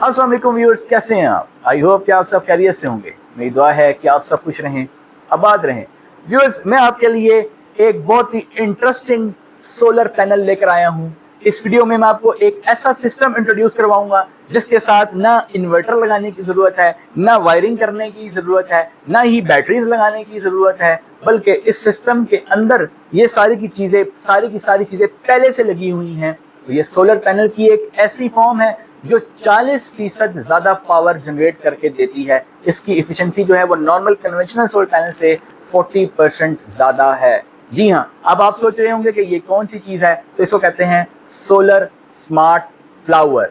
अस्सलाम वालेकुम व्यूअर्स, कैसे हैं आप? आई होप कि आप सब खैरियत से होंगे। मेरी दुआ है कि आप सब खुश रहें, आबाद रहें। व्यूअर्स, मैं आपके लिए एक बहुत ही इंटरेस्टिंग सोलर पैनल लेकर आया हूं। इस वीडियो में मैं आपको एक ऐसा सिस्टम इंट्रोड्यूस करवाऊंगा जिसके साथ ना इन्वर्टर लगाने की जरूरत है, ना वायरिंग करने की जरूरत है, ना ही बैटरीज लगाने की जरूरत है, बल्कि इस सिस्टम के अंदर ये सारी की सारी चीजें पहले से लगी हुई हैं। तो ये सोलर पैनल की एक ऐसी फॉर्म है जो 40% ज्यादा पावर जनरेट करके देती है। इसकी इफिशिएंसी जो है वो नॉर्मल कन्वेंशनल सोलर पैनल से 40% ज्यादा है। जी हाँ, अब आप सोच रहे होंगे कि ये कौन सी चीज है, तो इसको कहते हैं सोलर स्मार्ट फ्लावर।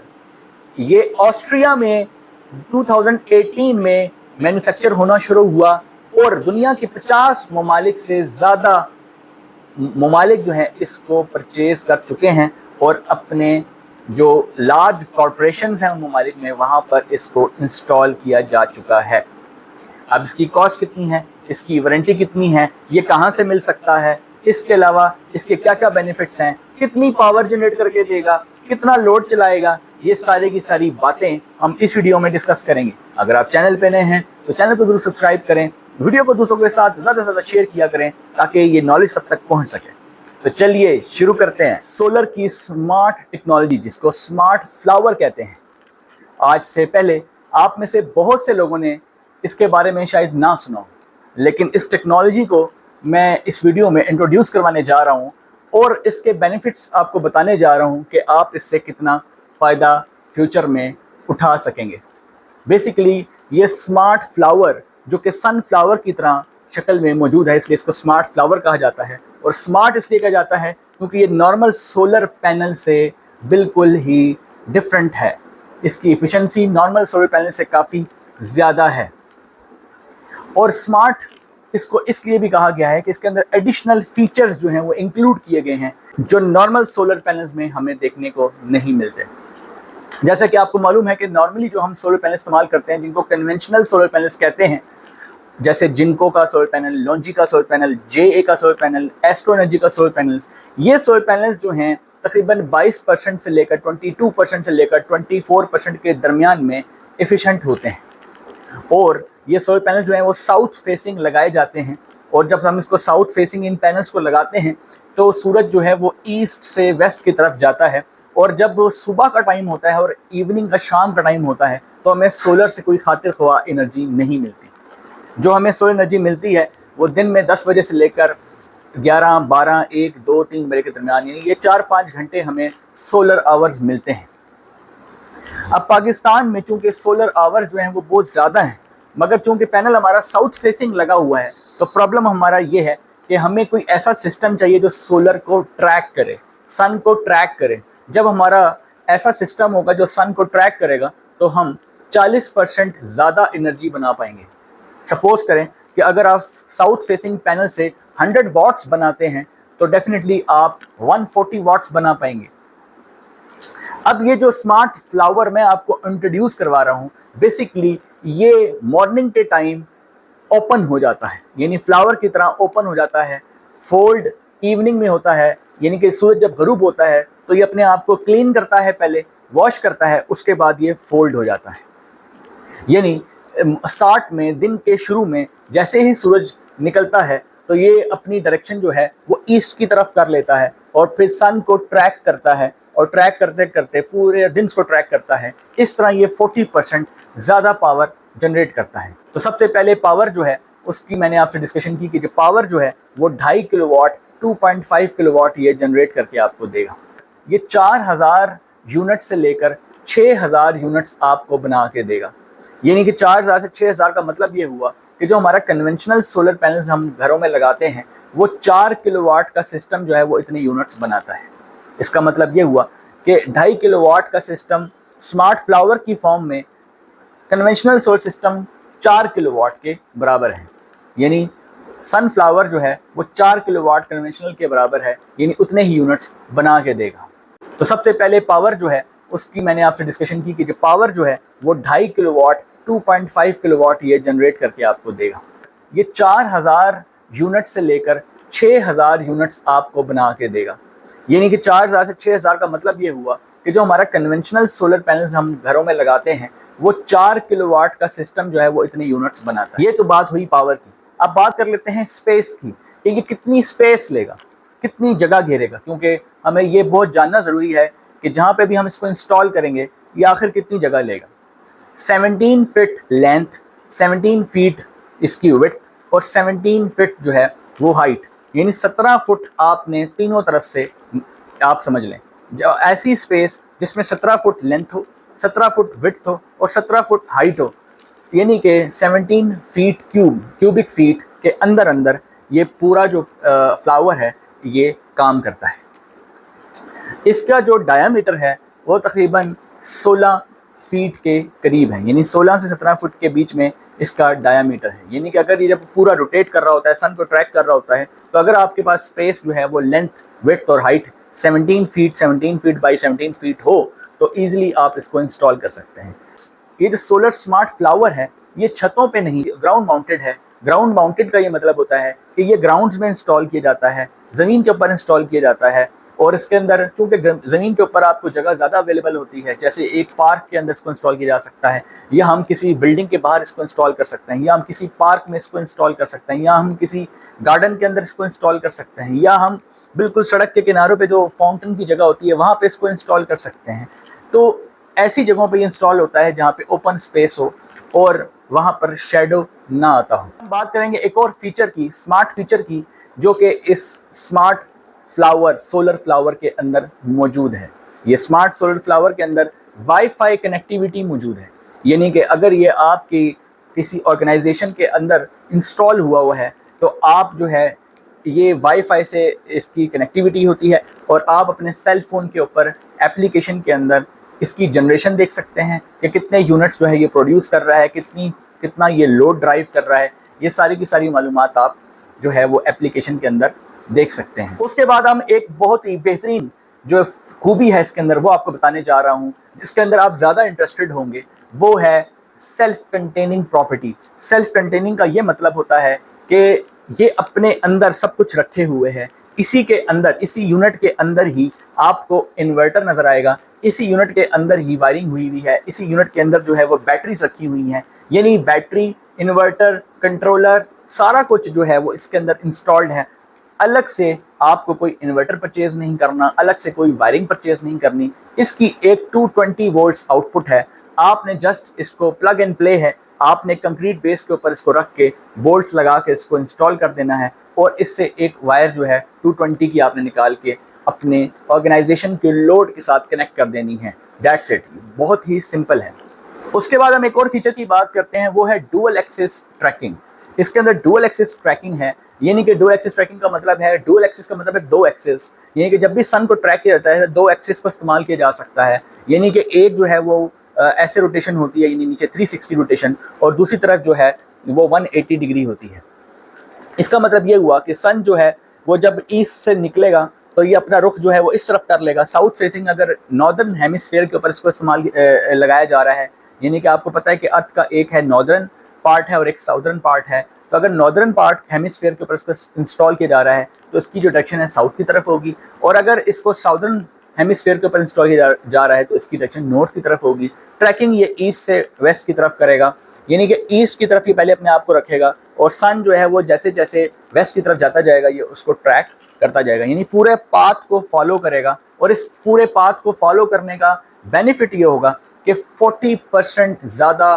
ये ऑस्ट्रिया में 2018 में मैन्युफैक्चर होना शुरू हुआ और दुनिया के 50 ममालिक से ज्यादा ममालिक जो हैं इसको परचेज कर चुके हैं और अपने जो लार्ज कॉरपोरेशंस हैं उन ममालिक में वहां पर इसको इंस्टॉल किया जा चुका है। अब इसकी कॉस्ट कितनी है, इसकी वारंटी कितनी है, ये कहाँ से मिल सकता है, इसके अलावा इसके क्या क्या बेनिफिट्स हैं, कितनी पावर जनरेट करके देगा, कितना लोड चलाएगा, ये सारी की सारी बातें हम इस वीडियो में डिस्कस करेंगे। अगर आप चैनल पे नए हैं तो चैनल को जरूर सब्सक्राइब करें, वीडियो को दूसरों के साथ ज़्यादा से ज़्यादा शेयर किया करें ताकि ये नॉलेज सब तक पहुँच सके। तो चलिए शुरू करते हैं। सोलर की स्मार्ट टेक्नोलॉजी, जिसको स्मार्ट फ्लावर कहते हैं, आज से पहले आप में से बहुत से लोगों ने इसके बारे में शायद ना सुना हो, लेकिन इस टेक्नोलॉजी को मैं इस वीडियो में इंट्रोड्यूस करवाने जा रहा हूँ और इसके बेनिफिट्स आपको बताने जा रहा हूँ कि आप इससे कितना फ़ायदा फ्यूचर में उठा सकेंगे। बेसिकली ये स्मार्ट फ्लावर जो कि सनफ्लावर की तरह शक्ल में मौजूद है, इसलिए इसको स्मार्ट फ्लावर कहा जाता है। और स्मार्ट इसलिए कहा जाता है क्योंकि ये नॉर्मल सोलर पैनल से बिल्कुल ही डिफरेंट है। इसकी एफिशिएंसी नॉर्मल सोलर पैनल से काफ़ी ज़्यादा है। और स्मार्ट इसको इसलिए भी कहा गया है कि इसके अंदर एडिशनल फीचर्स जो हैं वो इंक्लूड किए गए हैं जो नॉर्मल सोलर पैनल्स में हमें देखने को नहीं मिलते। जैसा कि आपको मालूम है कि नॉर्मली जो हम सोलर पैनल इस्तेमाल करते हैं, जिनको कन्वेंशनल सोलर पैनल्स कहते हैं, जैसे जिनको का सोलर पैनल, लॉन्जी का सोलर पैनल, JA का सोलर पैनल, एस्ट्रो एनर्जी का सोलर पैनल, ये सोलर पैनल्स जो हैं तकरीबन 22% से लेकर 22% से लेकर 24% के दरमियान में एफिशिएंट होते हैं। और ये सोलर पैनल जो हैं वो साउथ फेसिंग लगाए जाते हैं। और जब हम इसको साउथ फेसिंग इन पैनल्स को लगाते हैं तो सूरज जो है वो ईस्ट से वेस्ट की तरफ जाता है। और जब सुबह का टाइम होता है और इवनिंग का, शाम का टाइम होता है, तो हमें सोलर से कोई खातिर ख्वाह एनर्जी नहीं मिलती। जो हमें सोलर एनर्जी मिलती है वो दिन में 10 बजे से लेकर 11, 12, 1, 2, 3 बजे के दरमियान, यानी ये 4-5 घंटे हमें सोलर आवर्स मिलते हैं। अब पाकिस्तान में चूंकि सोलर आवर जो हैं वो बहुत ज़्यादा हैं, मगर चूंकि पैनल हमारा साउथ फेसिंग लगा हुआ है, तो प्रॉब्लम हमारा ये है कि हमें कोई ऐसा सिस्टम चाहिए जो सोलर को ट्रैक करे, सन को ट्रैक करे। जब हमारा ऐसा सिस्टम होगा जो सन को ट्रैक करेगा तो हम 40% ज़्यादा एनर्जी बना पाएंगे। सपोज करें कि अगर आप साउथ फेसिंग पैनल से 100 वाट्स बनाते हैं तो डेफिनेटली आप 140 वाट्स बना पाएंगे। अब ये जो स्मार्ट फ्लावर मैं आपको इंट्रोड्यूस करवा रहा हूँ, बेसिकली ये मॉर्निंग के टाइम ओपन हो जाता है, यानी फ्लावर की तरह ओपन हो जाता है। फोल्ड इवनिंग में होता है, यानी कि सूरज जब गरूब होता है तो ये अपने आप को क्लीन करता है, पहले वॉश करता है, उसके बाद ये फोल्ड हो जाता है। यानी स्टार्ट में, दिन के शुरू में जैसे ही सूरज निकलता है तो ये अपनी डायरेक्शन जो है वो ईस्ट की तरफ कर लेता है और फिर सन को ट्रैक करता है और ट्रैक करते करते पूरे दिन को ट्रैक करता है। इस तरह ये 40% ज़्यादा पावर जनरेट करता है। तो सबसे पहले पावर जो है उसकी मैंने आपसे डिस्कशन की कि जो पावर जो है वो 2.5 किलोवाट, 2.5 किलोवाट ये जनरेट करके आपको देगा। ये 4000 यूनिट से लेकर 6000 यूनिट्स आपको बना के देगा। यानी कि 4000 से 6000 का मतलब ये हुआ कि जो हमारा कन्वेंशनल सोलर पैनल्स हम घरों में लगाते हैं वो 4 किलोवाट का सिस्टम जो है वो इतने यूनिट्स बनाता है। इसका मतलब ये हुआ कि 2.5 किलोवाट का सिस्टम स्मार्ट फ्लावर की फॉर्म में कन्वेंशनल सोलर सिस्टम 4 किलोवाट के बराबर है। यानी सनफ्लावर जो है वो 4 किलोवाट कन्वेंशनल के बराबर है, यानी उतने ही यूनिट्स बना के देगा। तो सबसे पहले पावर जो है उसकी मैंने आपसे डिस्कशन की कि जो पावर जो है वो 2.5 किलोवाट, 2.5 किलोवाट ये जनरेट करके आपको देगा। ये 4000 यूनिट से लेकर 6000 यूनिट्स आपको बना के देगा। यानी कि 4000 से 6000 का मतलब ये हुआ कि जो हमारा कन्वेंशनल सोलर पैनल्स हम घरों में लगाते हैं वो 4 किलोवाट का सिस्टम जो है वो इतने यूनिट्स बनाता है। ये तो बात हुई पावर की। अब बात कर लेते हैं स्पेस की कि ये कितनी स्पेस लेगा, कितनी जगह घेरेगा, क्योंकि हमें ये बहुत जानना ज़रूरी है कि जहाँ पे भी हम इसको इंस्टॉल करेंगे ये आखिर कितनी जगह लेगा। 17 फीट लेंथ, 17 फीट इसकी विड्थ और 17 फीट जो है वो हाइट, यानी 17 फुट आपने तीनों तरफ से, आप समझ लें जो ऐसी स्पेस जिसमें 17 फुट लेंथ हो, 17 फुट विड्थ हो और 17 फुट हाइट हो, यानी कि 17 फीट क्यूबिक फीट के अंदर अंदर ये पूरा जो फ्लावर है ये काम करता है। इसका जो डायामीटर है वो तकरीबन 16 फीट के करीब है, यानी 16 से 17 फुट के बीच में इसका डायामीटर है। यानी कि अगर ये जब पूरा रोटेट कर रहा होता है, सन को ट्रैक कर रहा होता है, तो अगर आपके पास स्पेस जो है वो लेंथ, विड्थ और हाइट 17 फीट बाई 17 फीट हो तो ईजिली आप इसको इंस्टॉल कर सकते हैं। ये जो सोलर स्मार्ट फ्लावर है ये छतों पे नहीं, ग्राउंड माउंटेड है। ग्राउंड माउंटेड का ये मतलब होता है कि ये ग्राउंड्स में इंस्टॉल किया जाता है, ज़मीन के ऊपर इंस्टॉल किया जाता है। और इसके अंदर चूँकि ज़मीन के ऊपर आपको जगह ज़्यादा अवेलेबल होती है, जैसे एक पार्क के अंदर इसको इंस्टॉल किया जा सकता है, या हम किसी बिल्डिंग के बाहर इसको इंस्टॉल कर सकते हैं, या हम किसी पार्क में इसको इंस्टॉल कर सकते हैं, या हम किसी गार्डन के अंदर इसको इंस्टॉल कर सकते हैं, या हम बिल्कुल सड़क के किनारों पे जो फाउंटेन की जगह होती है वहाँ पे इसको इंस्टॉल कर सकते हैं। तो ऐसी जगहों पे इंस्टॉल होता है जहाँ पे ओपन स्पेस हो और वहाँ पर शेडो ना आता हो। हम बात करेंगे एक और फीचर की, स्मार्ट फीचर की, जो कि इस स्मार्ट फ्लावर, सोलर फ्लावर के अंदर मौजूद है। ये स्मार्ट सोलर फ्लावर के अंदर वाईफाई कनेक्टिविटी मौजूद है, यानी कि अगर ये आपकी किसी ऑर्गेनाइजेशन के अंदर इंस्टॉल हुआ है तो आप जो है ये वाईफाई से इसकी कनेक्टिविटी होती है और आप अपने सेल फोन के ऊपर एप्लीकेशन के अंदर इसकी जनरेशन देख सकते हैं कि कितने यूनिट्स जो है ये प्रोड्यूस कर रहा है, कितना ये लोड ड्राइव कर रहा है। ये सारी की सारी मालूमात आप जो है वो एप्लीकेशन के अंदर देख सकते हैं। उसके बाद हम एक बहुत ही बेहतरीन जो खूबी है इसके अंदर वो आपको बताने जा रहा हूँ, जिसके अंदर आप ज़्यादा इंटरेस्टेड होंगे, वो है self containing property. Self containing का ये मतलब होता है कि ये अपने अंदर सब कुछ रखे हुए है। इसी के अंदर, इसी यूनिट के अंदर ही आपको इन्वर्टर नज़र आएगा, इसी यूनिट के अंदर ही वायरिंग हुई हुई है, इसी यूनिट के अंदर जो है वो बैटरीज रखी हुई हैं, यानी बैटरी, इन्वर्टर, कंट्रोलर, सारा कुछ जो है वो इसके अंदर इंस्टॉल्ड है। अलग से आपको कोई इन्वर्टर परचेज नहीं करना, अलग से कोई वायरिंग परचेज नहीं करनी। इसकी एक 220 वोल्ट्स आउटपुट है। आपने जस्ट इसको प्लग एंड प्ले है, आपने कंक्रीट बेस के ऊपर इसको रख के बोल्ट्स लगा के इसको इंस्टॉल कर देना है और इससे एक वायर जो है 220 की आपने निकाल के अपने ऑर्गेनाइजेशन के लोड के साथ कनेक्ट कर देनी है। दैट्स इट, बहुत ही सिंपल है। उसके बाद हम एक और फीचर की बात करते हैं, वो है डुअल एक्सिस ट्रैकिंग। इसके अंदर डुअल एक्सिस ट्रैकिंग है, यानी कि डुअल एक्सिस ट्रैकिंग का मतलब है, डुअल एक्सिस का मतलब है दो एक्सिस, यानी कि जब भी सन को ट्रैक किया जाता है दो एक्सिस को इस्तेमाल किया जा सकता है। यानी कि एक जो है वो ऐसे रोटेशन होती है, यानी नीचे 360 रोटेशन, और दूसरी तरफ जो है वो 180 डिग्री होती है। इसका मतलब ये हुआ कि सन जो है वो जब ईस्ट से निकलेगा तो ये अपना रुख जो है वो इस तरफ कर लेगा, साउथ फेसिंग। अगर नॉर्दर्न हेमिस्फीयर के ऊपर इसको इस्तेमाल लगाया जा रहा है, यानी कि आपको पता है कि अर्थ का एक है नॉर्दर्न पार्ट है और एक साउदर्न पार्ट है, तो अगर नॉर्दर्न पार्ट हेमिस्फीयर के ऊपर इसको इंस्टॉल किया जा रहा है तो इसकी जो डायरेक्शन है साउथ की तरफ होगी, और अगर इसको साउदर्न हेमिस्फीयर के ऊपर इंस्टॉल किया जा रहा है तो इसकी डायरेक्शन नॉर्थ की तरफ होगी। ट्रैकिंग ये ईस्ट से वेस्ट की तरफ करेगा, यानी कि ईस्ट की तरफ ये पहले अपने आप को रखेगा और सन जो है वो जैसे जैसे वेस्ट की तरफ जाता जाएगा ये उसको ट्रैक करता जाएगा, यानी पूरे पाथ को फॉलो करेगा। और इस पूरे पाथ को फॉलो करने का बेनिफिट ये होगा कि 40% ज़्यादा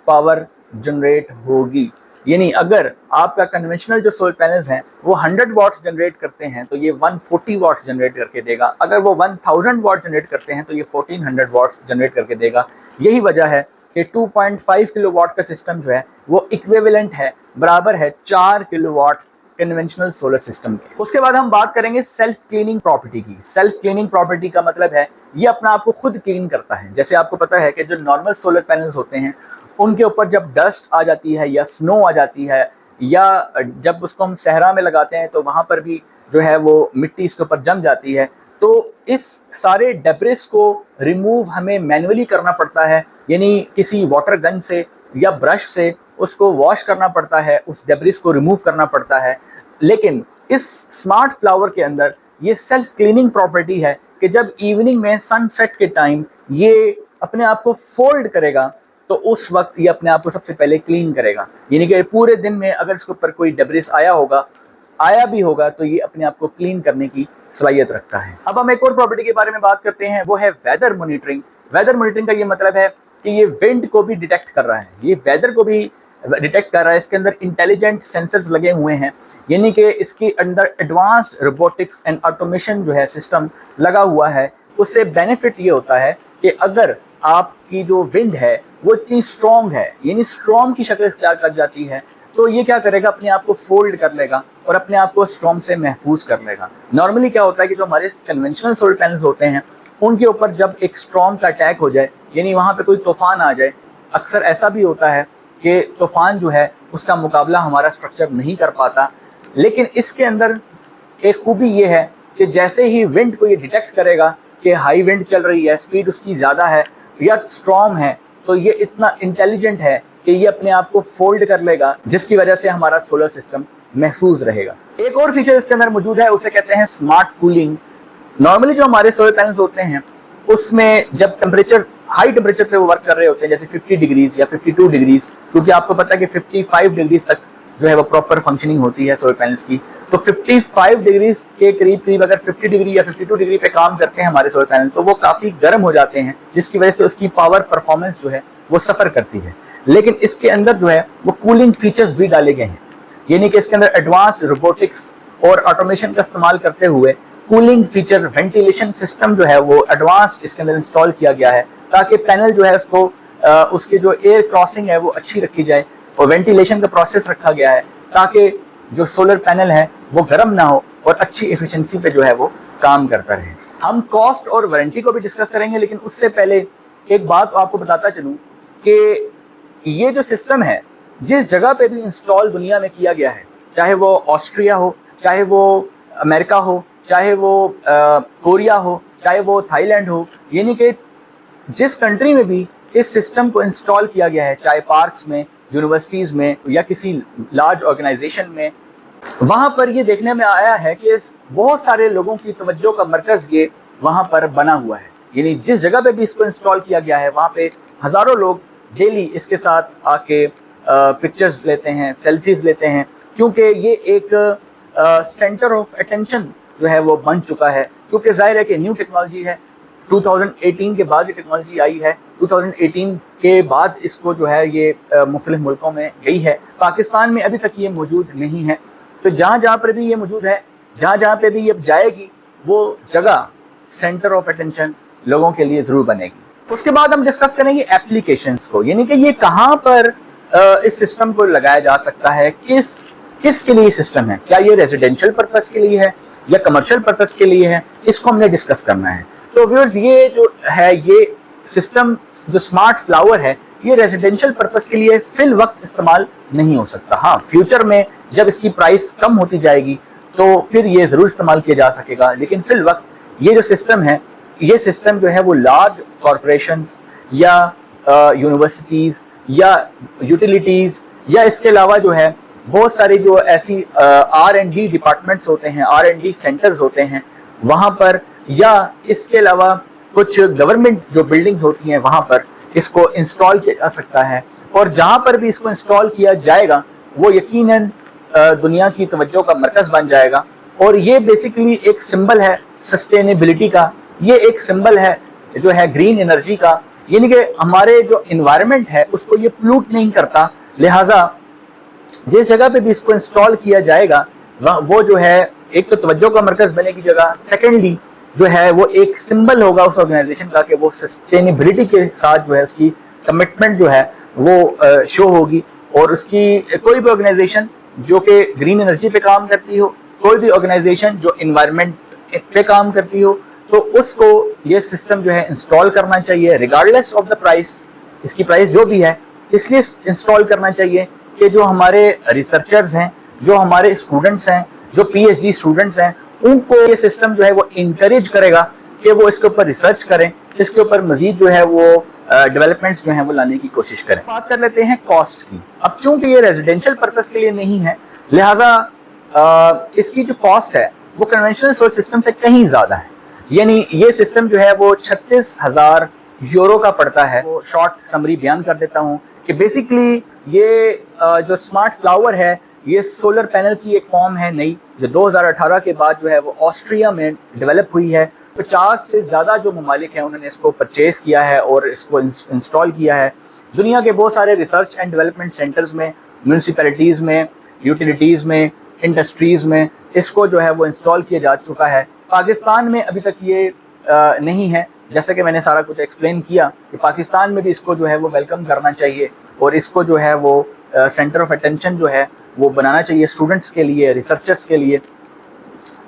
पावर जनरेट होगी। यानी अगर आपका कन्वेंशनल जो सोलर पैनल्स हैं वो 100 वाट्स जनरेट करते हैं तो ये 140 वाट्स जनरेट करके देगा, अगर वो 1000 वाट जनरेट करते हैं तो ये 1400 वाट्स जनरेट करके देगा। यही वजह है कि 2.5 किलोवाट का सिस्टम जो है वो इक्विवेलेंट है, बराबर है 4 किलोवाट कन्वेंशनल सोलर सिस्टम के। उसके बाद हम बात करेंगे सेल्फ क्लीनिंग प्रॉपर्टी की। सेल्फ क्लीनिंग प्रॉपर्टी का मतलब है ये अपना आप को खुद क्लीन करता है। जैसे आपको पता है कि जो नॉर्मल सोलर पैनल्स होते हैं उनके ऊपर जब डस्ट आ जाती है या स्नो आ जाती है, या जब उसको हम सहरा में लगाते हैं तो वहाँ पर भी जो है वो मिट्टी इसके ऊपर जम जाती है, तो इस सारे डेब्रिस को रिमूव हमें मैनुअली करना पड़ता है, यानी किसी वाटर गन से या ब्रश से उसको वॉश करना पड़ता है, उस डेब्रिस को रिमूव करना पड़ता है। लेकिन इस स्मार्ट फ्लावर के अंदर ये सेल्फ क्लीनिंग प्रॉपर्टी है कि जब इवनिंग में सनसेट के टाइम ये अपने आप को फोल्ड करेगा तो उस वक्त ये अपने आप को सबसे पहले क्लीन करेगा। यानी कि पूरे दिन में अगर इसके ऊपर कोई डेब्रिस आया भी होगा तो ये अपने आप को क्लीन करने की सलाहियत रखता है। अब हम एक और प्रॉपर्टी के बारे में बात करते हैं, वो है वेदर मॉनिटरिंग। वेदर मॉनिटरिंग का ये मतलब है कि ये विंड को भी डिटेक्ट कर रहा है, ये वेदर को भी डिटेक्ट कर रहा है। इसके अंदर इंटेलिजेंट सेंसर्स लगे हुए हैं, यानी कि इसके अंदर एडवांस्ड रोबोटिक्स एंड ऑटोमेशन जो है सिस्टम लगा हुआ है। उससे बेनिफिट ये होता है कि अगर आपकी जो विंड है वो इतनी स्ट्रॉन्ग है, यानी स्ट्रॉर्म की शक्ल इख्तियार कर जाती है, तो ये क्या करेगा, अपने आप को फोल्ड कर लेगा और अपने आप को स्ट्रॉर्म से महफूज कर लेगा। नॉर्मली क्या होता है कि जो हमारे कन्वेंशनल सोलर पैनल्स होते हैं उनके ऊपर जब एक स्ट्रॉर्म का अटैक हो जाए, यानी वहाँ पे कोई तूफान आ जाए, अक्सर ऐसा भी होता है कि तूफान जो है उसका मुकाबला हमारा स्ट्रक्चर नहीं कर पाता। लेकिन इसके अंदर एक खूबी ये है कि जैसे ही विंड को ये डिटेक्ट करेगा कि हाई विंड चल रही है, स्पीड उसकी ज़्यादा है या स्ट्रॉर्म है, तो ये इतना इंटेलिजेंट है कि ये अपने आप को फोल्ड कर लेगा, जिसकी वजह से हमारा सोलर सिस्टम महफूज रहेगा। एक और फीचर इसके अंदर मौजूद है, उसे कहते हैं स्मार्ट कूलिंग। नॉर्मली जो हमारे सोलर पैनल्स होते हैं उसमें जब टेम्परेचर हाई टेम्परेचर पे वो वर्क कर रहे होते हैं, जैसे 50 डिग्रीज या 52 डिग्रीज, क्योंकि आपको पता है कि 55 डिग्रीज तक जो है वो प्रॉपर फंक्शनिंग होती है सोलर पैनल्स की। तो 55 डिग्रीज के करीब अगर 50 डिग्री या 52 डिग्री पे काम करते हैं हमारे सोलर पैनल, तो वो काफी गर्म हो जाते हैं, जिसकी वजह से उसकी पावर परफॉर्मेंस जो है वो सफर करती है। लेकिन इसके अंदर जो है वो कूलिंग फीचर्स भी डाले गए हैं, यानी कि इसके अंदर एडवांस्ड रोबोटिक्स और ऑटोमेशन का इस्तेमाल करते हुए कूलिंग फीचर, वेंटिलेशन सिस्टम जो है वो एडवांस्ड इसके अंदर इंस्टॉल किया गया है, ताकि पैनल जो है उसको उसके जो एयर क्रॉसिंग है वो अच्छी रखी जाए, और वेंटिलेशन का प्रोसेस रखा गया है ताकि जो सोलर पैनल है वो गर्म ना हो और अच्छी एफिशिएंसी पे जो है वो काम करता रहे। हम कॉस्ट और वारंटी को भी डिस्कस करेंगे, लेकिन उससे पहले एक बात आपको बताता चलूं कि ये जो सिस्टम है जिस जगह पे भी इंस्टॉल दुनिया में किया गया है, चाहे वो ऑस्ट्रिया हो, चाहे वो अमेरिका हो, चाहे वो कोरिया हो, चाहे वो थाईलैंड हो, यानी कि जिस कंट्री में भी इस सिस्टम को इंस्टॉल किया गया है, चाहे पार्क्स में, यूनिवर्सिटीज में या किसी लार्ज ऑर्गेनाइजेशन में, वहां पर ये देखने में आया है कि बहुत सारे लोगों की तवज्जो का मरकज ये वहां पर बना हुआ है। यानी जिस जगह पे भी इसको इंस्टॉल किया गया है वहां पे हजारों लोग डेली इसके साथ आके पिक्चर्स लेते हैं, सेल्फीज लेते हैं, क्योंकि ये एक सेंटर ऑफ अटेंशन जो है वो बन चुका है। क्योंकि जाहिर है कि न्यू टेक्नोलॉजी है, 2018 के बाद ये टेक्नोलॉजी आई है, 2018 के बाद इसको जो है ये मुख्तलिफ मुल्कों में गई है। पाकिस्तान में अभी तक ये मौजूद नहीं है, तो जहाँ जहाँ पर भी ये मौजूद है, जहाँ जहाँ पे भी ये जाएगी, वो जगह सेंटर ऑफ अटेंशन लोगों के लिए जरूर बनेगी। उसके बाद हम डिस्कस करेंगे एप्लीकेशंस को, यानी कि ये कहाँ पर इस सिस्टम को लगाया जा सकता है, किस के लिए सिस्टम है, क्या ये रेजिडेंशियल पर्पस के लिए है या कमर्शियल पर्पस के लिए है, इसको हमने डिस्कस करना है। तो व्यूअर्स, ये जो है ये सिस्टम जो स्मार्ट फ्लावर है ये रेजिडेंशियल पर्पस के लिए फिल वक्त इस्तेमाल नहीं हो सकता। हाँ, फ्यूचर में जब इसकी प्राइस कम होती जाएगी तो फिर ये जरूर इस्तेमाल किया जा सकेगा, लेकिन फिल वक्त ये जो सिस्टम है, ये सिस्टम जो है वो लार्ज कॉरपोरेशंस या यूनिवर्सिटीज या यूटिलिटीज या इसके अलावा जो है बहुत सारी जो ऐसी R&D डिपार्टमेंट्स होते हैं, R&D सेंटर्स होते हैं वहां पर, या इसके अलावा कुछ गवर्नमेंट जो बिल्डिंग्स होती हैं वहां पर इसको इंस्टॉल किया जा सकता है। और जहां पर भी इसको इंस्टॉल किया जाएगा वो यकीनन दुनिया की तवज्जो का मरकज बन जाएगा। और ये बेसिकली एक सिंबल है सस्टेनेबिलिटी का, ये एक सिंबल है जो है ग्रीन एनर्जी का, यानी कि हमारे जो इन्वायरमेंट है उसको ये पोल्यूट नहीं करता। लिहाजा जिस जगह पे भी इसको इंस्टॉल किया जाएगा वो जो है एक तो तवज्जो का मरकज बनेगी जगह, सेकेंडली जो है वो एक सिंबल होगा उस ऑर्गेनाइजेशन का कि वो सस्टेनेबिलिटी के साथ जो है उसकी कमिटमेंट जो है वो शो होगी। और उसकी कोई भी ऑर्गेनाइजेशन जो कि ग्रीन एनर्जी पे काम करती हो, कोई भी ऑर्गेनाइजेशन जो इन्वायरमेंट पे काम करती हो, तो उसको ये सिस्टम जो है इंस्टॉल करना चाहिए रिगार्डलेस ऑफ द प्राइस। इसकी प्राइस जो भी है इसलिए इंस्टॉल करना चाहिए कि जो हमारे रिसर्चर्स हैं, जो हमारे स्टूडेंट्स हैं, जो PhD स्टूडेंट्स हैं, उनको ये सिस्टम जो है वो इंकरेज करेगा कि वो इसके ऊपर रिसर्च करें, इसके ऊपर मजीद जो है वो डेवलपमेंट्स जो है वो लाने की कोशिश करें। बात कर लेते हैं कॉस्ट की। अब चूंकि ये रेजिडेंशियल पर्पस के लिए नहीं है, लिहाजा इसकी जो कॉस्ट है वो कन्वेंशनल सोलर सिस्टम से कहीं ज्यादा है। यानी ये सिस्टम जो है वो 36,000 यूरो का पड़ता है। वो शॉर्ट समरी बयान कर देता हूँ कि बेसिकली ये जो स्मार्ट फ्लावर है ये सोलर पैनल की एक फॉर्म है नई, जो 2018 के बाद जो है वो ऑस्ट्रिया में डेवलप हुई है। 50 से ज़्यादा जो ममालिक हैं उन्होंने इसको परचेज किया है और इसको इंस्टॉल किया है। दुनिया के बहुत सारे रिसर्च एंड डेवलपमेंट सेंटर्स में, म्यूनसिपैलिटीज़ में, यूटिलिटीज़ में, इंडस्ट्रीज़ में इसको जो है वो इंस्टॉल किया जा चुका है। पाकिस्तान में अभी तक ये नहीं है। जैसे कि मैंने सारा कुछ एक्सप्लेन किया कि पाकिस्तान में भी इसको जो है वो वेलकम करना चाहिए और इसको जो है वो सेंटर ऑफ अटेंशन जो है वो बनाना चाहिए स्टूडेंट्स के लिए, रिसर्चर्स के लिए।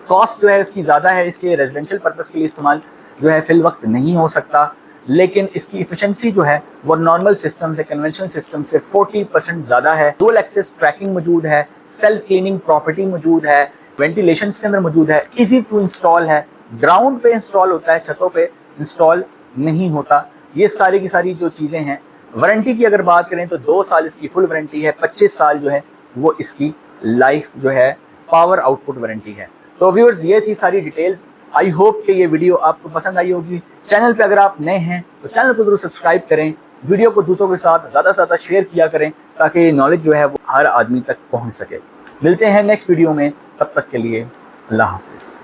कॉस्ट जो है इसकी ज़्यादा है, इसके रेजिडेंशियल पर्पज़ के लिए इस्तेमाल जो है फिल वक्त नहीं हो सकता, लेकिन इसकी इफिशिएंसी जो है वो नॉर्मल सिस्टम से, कन्वेंशनल सिस्टम से 40% ज़्यादा है। डुअल एक्सेस ट्रैकिंग मौजूद है, सेल्फ क्लीनिंग प्रॉपर्टी मौजूद है, वेंटिलेशन के अंदर मौजूद है, इजी टू इंस्टॉल है, ग्राउंड पे इंस्टॉल होता है, छतों पे इंस्टॉल नहीं होता। ये सारी की सारी जो चीज़ें हैं। वारंटी की अगर बात करें तो 2 साल इसकी फुल वारंटी है, 25 साल जो है वो इसकी लाइफ जो है पावर आउटपुट वारंटी है। तो व्यूअर्स ये थी सारी डिटेल्स। आई होप कि ये वीडियो आपको पसंद आई होगी। चैनल पे अगर आप नए हैं तो चैनल को जरूर सब्सक्राइब करें, वीडियो को दूसरों के साथ ज़्यादा से ज़्यादा शेयर किया करें ताकि नॉलेज जो है वो हर आदमी तक पहुँच सके। मिलते हैं नेक्स्ट वीडियो में, तब तक के लिए अल्लाह हाफिज़।